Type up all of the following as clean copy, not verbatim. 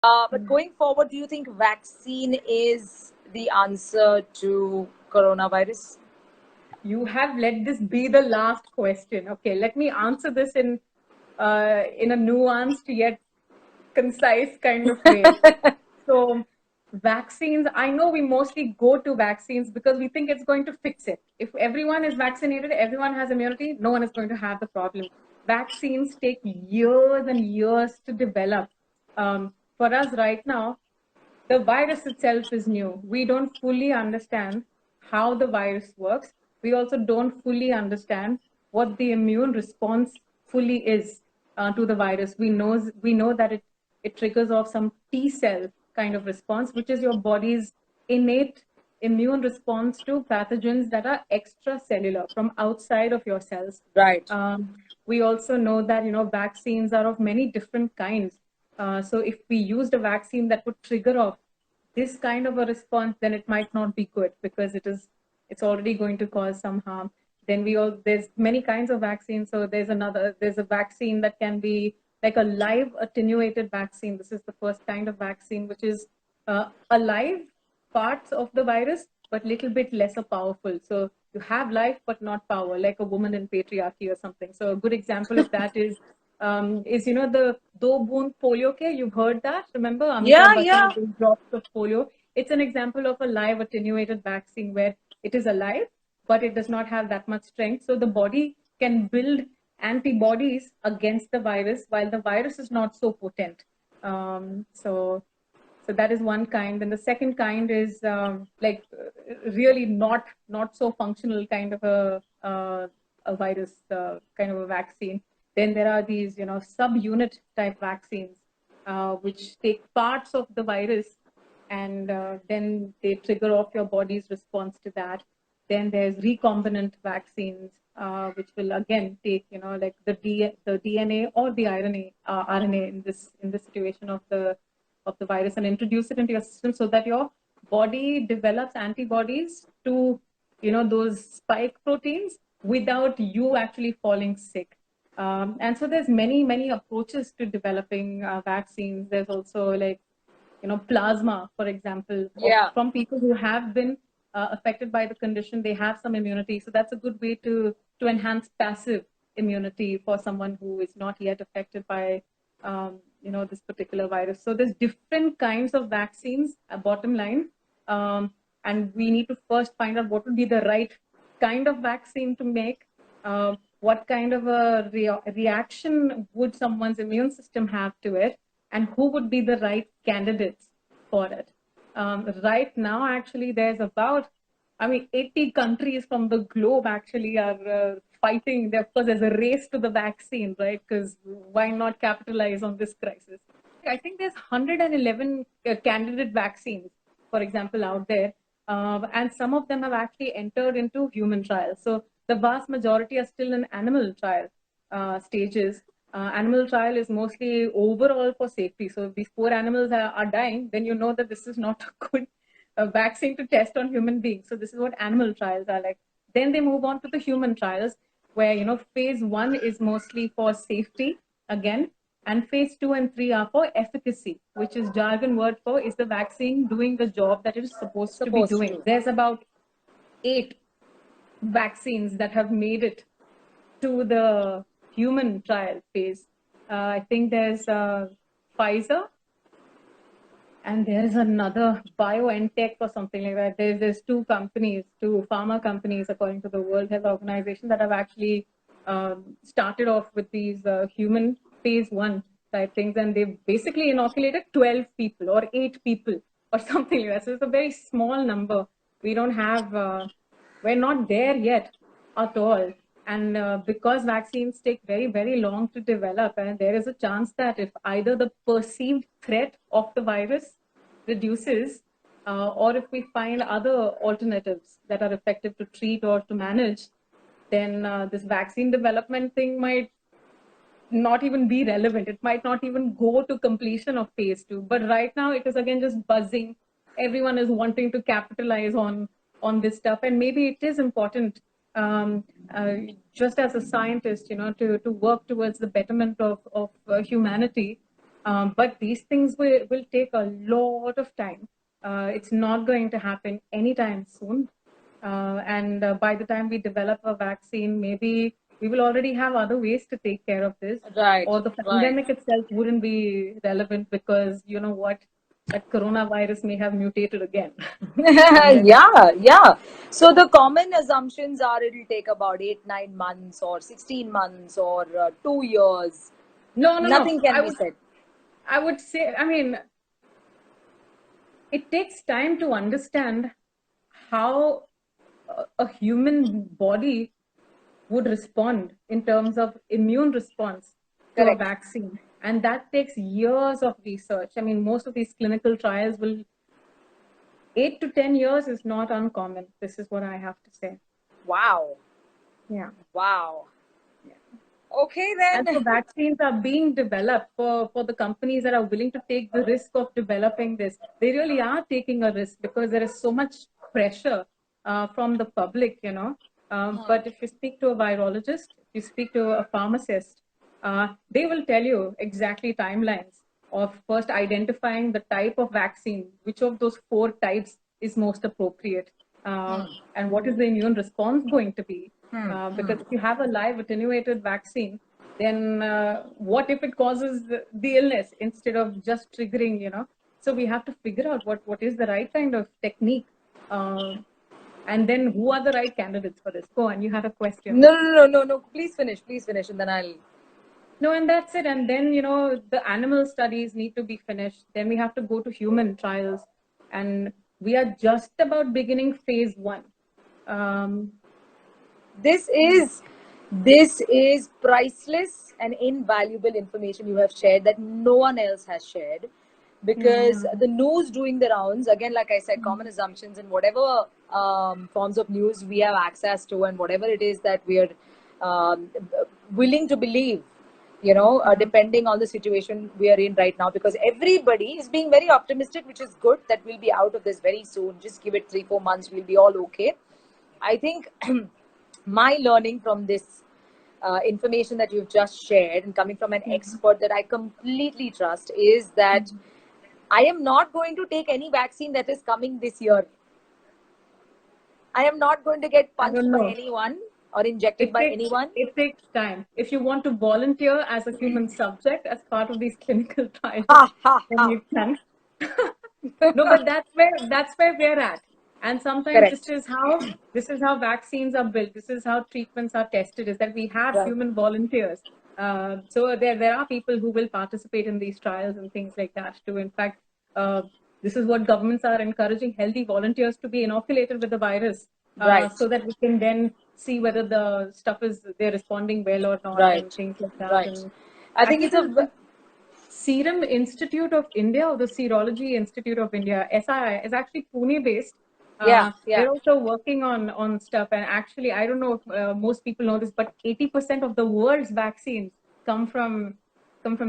But going forward, do you think vaccine is the answer to coronavirus? You have let this be the last question. Okay, let me answer this in a nuanced yet concise kind of way. So, vaccines, I know we mostly go to vaccines because we think it's going to fix it. If everyone is vaccinated, everyone has immunity, no one is going to have the problem. Vaccines take years and years to develop. For us right now, the virus itself is new. We don't fully understand how the virus works. We also don't fully understand what the immune response fully is to the virus. We know that it triggers off some T cell kind of response, which is your body's innate immune response to pathogens that are extracellular from outside of your cells. Right. We also know that vaccines are of many different kinds. So if we used a vaccine that would trigger off this kind of a response, then it might not be good because it's already going to cause some harm. Then there's many kinds of vaccines. So there's a vaccine that can be like a live attenuated vaccine. This is the first kind of vaccine, which is alive parts of the virus, but little bit lesser powerful. So you have life, but not power, like a woman in patriarchy or something. So a good example of that is the do boond polio care. You've heard that? Remember, Yeah, Amitabh yeah. Bachchan gave drops of polio. It's an example of a live attenuated vaccine where it is alive, but it does not have that much strength. So the body can build antibodies against the virus while the virus is not so potent. So that is one kind, and the second kind is really not so functional kind of a virus kind of a vaccine. Then there are these subunit type vaccines which take parts of the virus and then they trigger off your body's response to that. Then there's recombinant vaccines, which will again take, like the DNA or the RNA in this situation of the virus and introduce it into your system so that your body develops antibodies to, those spike proteins without you actually falling sick. And so there's many approaches to developing vaccines. There's also like plasma, for example, Yeah. from people who have been affected by the condition. They have some immunity, so that's a good way to enhance passive immunity for someone who is not yet affected by this particular virus. So there's different kinds of vaccines. Bottom line, and we need to first find out what would be the right kind of vaccine to make. What kind of a reaction would someone's immune system have to it, and who would be the right candidates for it. Right now, actually, there's about, 80 countries from the globe actually are fighting. Of course, there's a race to the vaccine, right? Because why not capitalize on this crisis? I think there's 111 candidate vaccines, for example, out there. And some of them have actually entered into human trials. So the vast majority are still in animal trial stages. Animal trial is mostly overall for safety. So if these poor animals are dying, then you know that this is not a good vaccine to test on human beings. So this is what animal trials are like. Then they move on to the human trials, where phase 1 is mostly for safety again, and phase 2 and 3 are for efficacy, which is jargon word for is the vaccine doing the job that it is supposed to be Supposed doing. to. There's about 8 vaccines that have made it to the human trial phase. I think there's Pfizer, and there's another BioNTech or something like that. There's two pharma companies, according to the World Health Organization, that have actually started off with these human phase 1 type things, and they've basically inoculated 12 people or 8 people or something like that. So it's a very small number. We don't have, we're not there yet at all. And because vaccines take very long to develop, and there is a chance that if either the perceived threat of the virus reduces, or if we find other alternatives that are effective to treat or to manage, then this vaccine development thing might not even be relevant. It might not even go to completion of phase 2. But right now, it is again just buzzing. Everyone is wanting to capitalize on this stuff, and maybe it is important, just as a scientist, to work towards the betterment of humanity. But these things will take a lot of time. It's not going to happen anytime soon. And by the time we develop a vaccine, maybe we will already have other ways to take care of this, Right, or the right. pandemic itself wouldn't be relevant because you know what, that coronavirus may have mutated again. And then Yeah, yeah. So the common assumptions are it'll take about 8, 9 months, or 16 months, or 2 years. no, no, no. Nothing can be said. I would say, I mean, it takes time to understand how a human body would respond in terms of immune response to a Correct. vaccine. And that takes years of research. I mean, most of these clinical trials will, 8 to 10 years is not uncommon. This is what I have to say. Wow. Yeah. Wow. Yeah. Okay And then. so vaccines are being developed for the companies that are willing to take the risk of developing this. They really are taking a risk because there is so much pressure from the public, you know. But if you speak to a virologist, if you speak to a pharmacist, they will tell you exactly timelines of first identifying the type of vaccine, which of those four types is most appropriate, and what is the immune response going to be. Because if you have a live attenuated vaccine, then what if it causes the illness instead of just triggering, you know? So we have to figure out what is the right kind of technique, and then who are the right candidates for this. Go on, you had a question. No, no, no, no, no. Please finish, and then I'll. No, and that's it. And then, you know, the animal studies need to be finished. Then we have to go to human trials. And we are just about beginning phase one. Um, This is this is priceless and invaluable information you have shared that no one else has shared, because yeah. the news doing the rounds, again, like I said, common assumptions and whatever forms of news we have access to, and whatever it is that we are um, willing to believe, depending on the situation we are in right now, because everybody is being very optimistic, which is good, that we'll be out of this very soon. Just give it 3, 4 months, we'll be all okay. I think my learning from this information that you've just shared, and coming from an expert that I completely trust, is that I am not going to take any vaccine that is coming this year. I am not going to get I punched don't by know. anyone or injected by anyone. It takes time. If you want to volunteer as a human subject as part of these clinical trials, Ha ha then ha. you can. No, but that's where we're at. And sometimes Correct. this is how vaccines are built. This is how treatments are tested. Is that we have Right. human volunteers. So there are people who will participate in these trials and things like that too. In fact, uh, this is what governments are encouraging healthy volunteers to be inoculated with the virus, Right. so that we can then see whether the stuff is they're responding well or not and Right. things like that. Right. And I think actually, it's a. the Serum Institute of India, or the Serology Institute of India, SII, is actually Pune based. Yeah. Yeah. They're also working on stuff. And actually, I don't know if most people know this, but 80% of the world's vaccines come from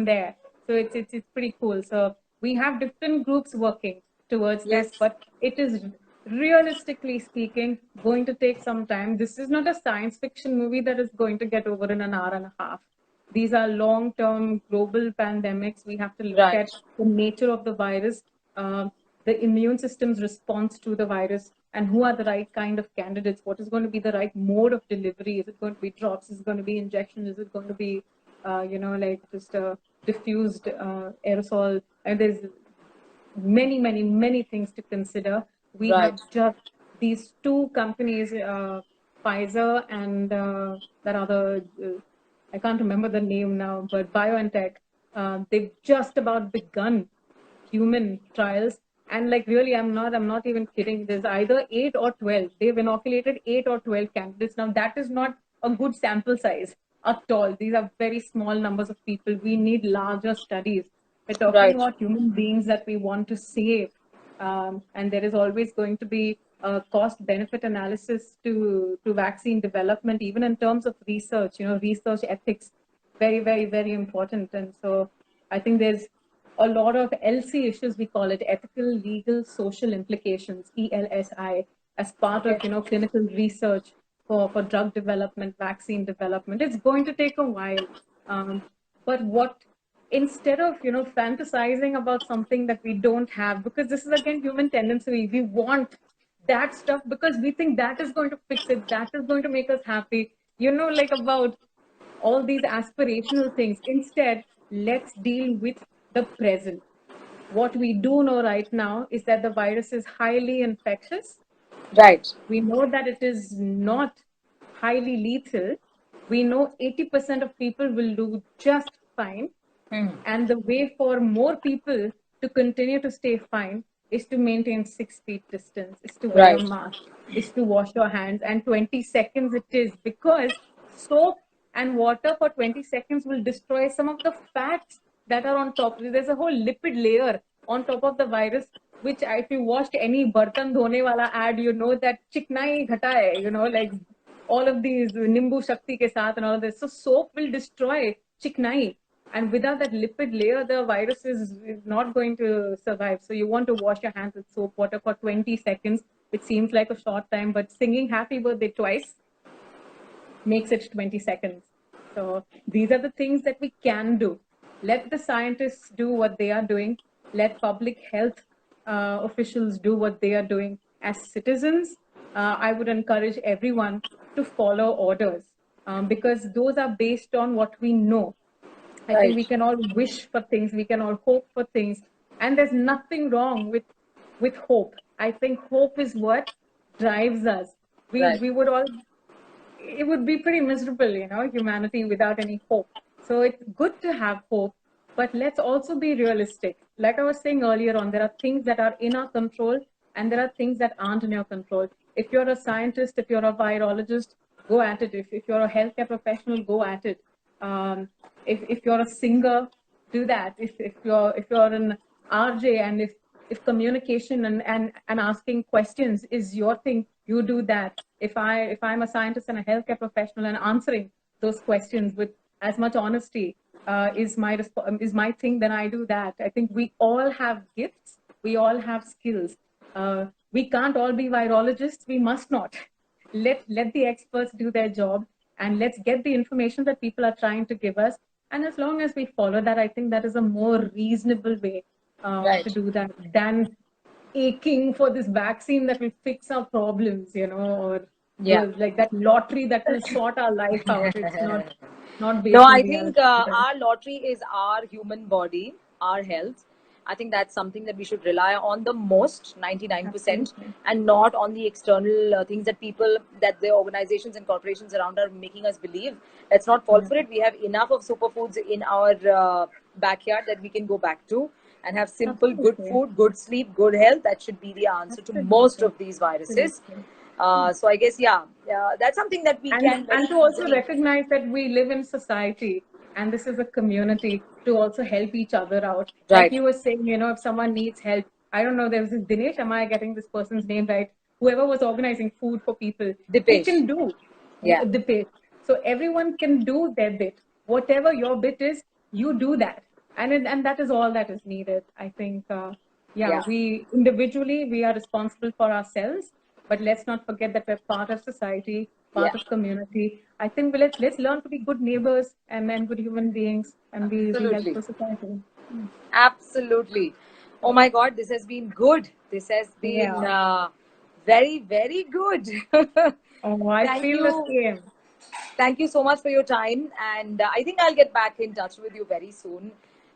there. So it's pretty cool. So we have different groups working towards this, Yes. but it is, realistically speaking, going to take some time. This is not a science fiction movie that is going to get over in an hour and a half. These are long-term global pandemics. We have to look Right. at the nature of the virus, uh, the immune system's response to the virus, and who are the right kind of candidates. What is going to be the right mode of delivery? Is it going to be drops? Is it going to be injection? Is it going to be, like just a diffused aerosol? And there's many, many, many things to consider. We Right. have just these two companies, Pfizer and that other, I can't remember the name now, but BioNTech. They've just about begun human trials, and like really, I'm not even kidding. There's either 8 or 12. They've inoculated 8 or 12 candidates. Now that is not a good sample size at all. These are very small numbers of people. We need larger studies. We're talking Right. about human beings that we want to save, and there is always going to be a cost benefit analysis to vaccine development, even in terms of research. Research ethics, very, very, very important. And so I think there's a lot of LC issues, we call it, ethical, legal, social implications, ELSI, as part Okay. of clinical research for drug development, vaccine development. It's going to take a while. But what instead of, fantasizing about something that we don't have, because this is again human tendency. We want that stuff because we think that is going to fix it, that is going to make us happy, like about all these aspirational things. Instead, let's deal with the present. What we do know right now is that the virus is highly infectious. Right. We know that it is not highly lethal. We know 80% of people will do just fine. And the way for more people to continue to stay fine is to maintain 6 feet distance, is to wear Right. a mask, is to wash your hands. And 20 seconds it is, because soap and water for 20 seconds will destroy some of the fats that are on top. There's a whole lipid layer on top of the virus, which if you watched any Bartan Dhone Wala ad, you know that chiknai ghata hai, like all of these Nimbu Shakti ke saath and all of this. So soap will destroy chiknai. And without that lipid layer, the virus is not going to survive. So you want to wash your hands with soap water for 20 seconds, which seems like a short time, but singing happy birthday twice makes it 20 seconds. So these are the things that we can do. Let the scientists do what they are doing. Let public health officials do what they are doing. As citizens, I would encourage everyone to follow orders, because those are based on what we know. I think we can all wish for things, we can all hope for things, and there's nothing wrong with hope. I think hope is what drives us. We would all, it would be pretty miserable, humanity without any hope. So it's good to have hope, but let's also be realistic. Like I was saying earlier on, there are things that are in our control and there are things that aren't in your control. If you're a scientist, if you're a virologist, go at it. If you're a healthcare professional, go at it. If you're a singer, do that. If you're an RJ, and if communication and asking questions is your thing, you do that. If I'm a scientist and a healthcare professional and answering those questions with as much honesty is my thing, then I do that. I think we all have gifts, we all have skills. We can't all be virologists. We must not. Let the experts do their job, and let's get the information that people are trying to give us. And as long as we follow that, I think that is a more reasonable way to do that than aching for this vaccine that will fix our problems, or like that lottery that will sort our life out. It's not based No, on I think reality. our lottery is our human body, our health. I think that's something that we should rely on the most, 99%, Absolutely. and not on the external things that the organizations and corporations around are making us believe. Let's not fall for it. We have enough of superfoods in our backyard that we can go back to and have simple, good Absolutely. food, good sleep, good health. That should be the answer to most of these viruses. Absolutely. So I guess, that's something that we can very And to also easily. recognize that we live in society and this is a community, to also help each other out. Like Right. you were saying, if someone needs help, I don't know, there was this Dinesh, am I getting this person's name right? Whoever was organizing food for people, they Dipesh. can do Yeah. the bit. So everyone can do their bit. Whatever your bit is, you do that. And that is all that is needed. I think, Yeah. we individually, we are responsible for ourselves, but let's not forget that we're part of society, part Yeah. of community. I think let's learn to be good neighbors and good human beings and be Absolutely. helpful society. Absolutely. Oh my God, this has been good. This has been Yeah. very, very good. Oh, I Thank feel the you. same. Thank you so much for your time. And I think I'll get back in touch with you very soon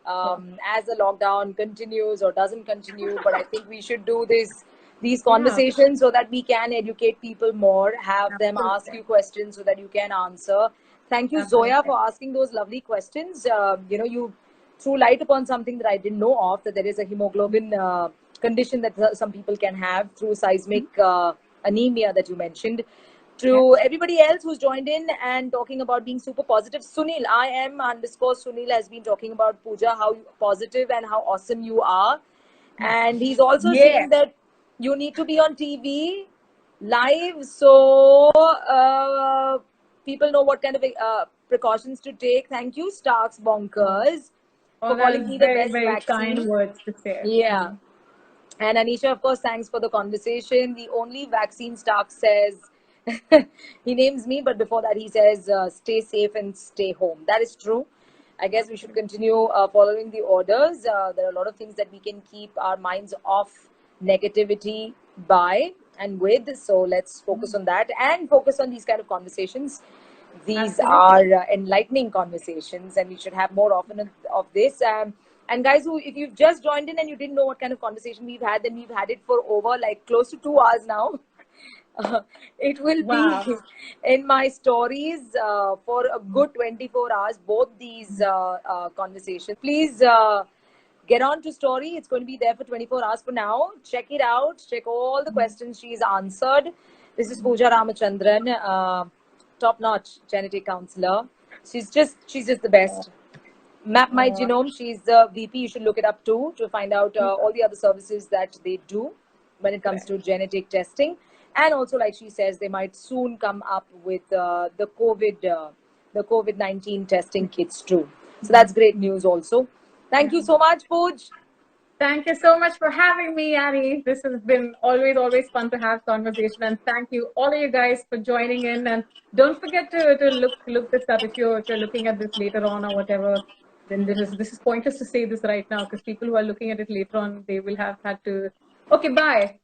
Sure. as the lockdown continues or doesn't continue. But I think we should do these Yeah, conversations so that we can educate people more, have them ask absolutely. you questions so that you can answer. Thank you, Zoya, Absolutely. for asking those lovely questions. You threw light upon something that I didn't know of, that there is a hemoglobin condition that some people can have through seismic anemia that you mentioned. Yeah. To everybody else who's joined in and talking about being super positive, Sunil, I am _ Sunil, has been talking about Pooja, how positive and how awesome you are. And he's also Yeah. saying that you need to be on TV live so people know what kind of precautions to take. Thank you, Starks Bonkers, Oh, for that calling is me the very, best very kind vaccine. words to say. Yeah. And Anisha, of course, thanks for the conversation. The only vaccine Stark says, he names me, but before that, he says, stay safe and stay home. That is true. I guess we should continue following the orders. There are a lot of things that we can keep our minds off negativity by and with. So let's focus on that and focus on these kind of conversations. These are Absolutely. enlightening conversations, and we should have more often of this. And guys, who if you've just joined in and you didn't know what kind of conversation we've had, then we've had it for over like close to 2 hours now. It will be Wow. in my stories for a good 24 hours, both these conversations. Please get on to story. It's going to be there for 24 hours for now. Check it out. Check all the questions she's answered. This is Pooja Ramachandran, top notch genetic counselor. She's just the best. Map My Uh, Genome. She's the VP. You should look it up too to find out all the other services that they do when it comes right. to genetic testing. And also, like she says, they might soon come up with the COVID-19 testing kits too. So that's great news. Also, thank Yeah. you so much, Pooj. Thank you so much for having me, Annie. This has been always fun to have conversation. And thank you, all of you guys, for joining in. And don't forget to look this up if you're looking at this later on or whatever. Then this is pointless to say this right now because people who are looking at it later on, they will have had to. Okay, bye.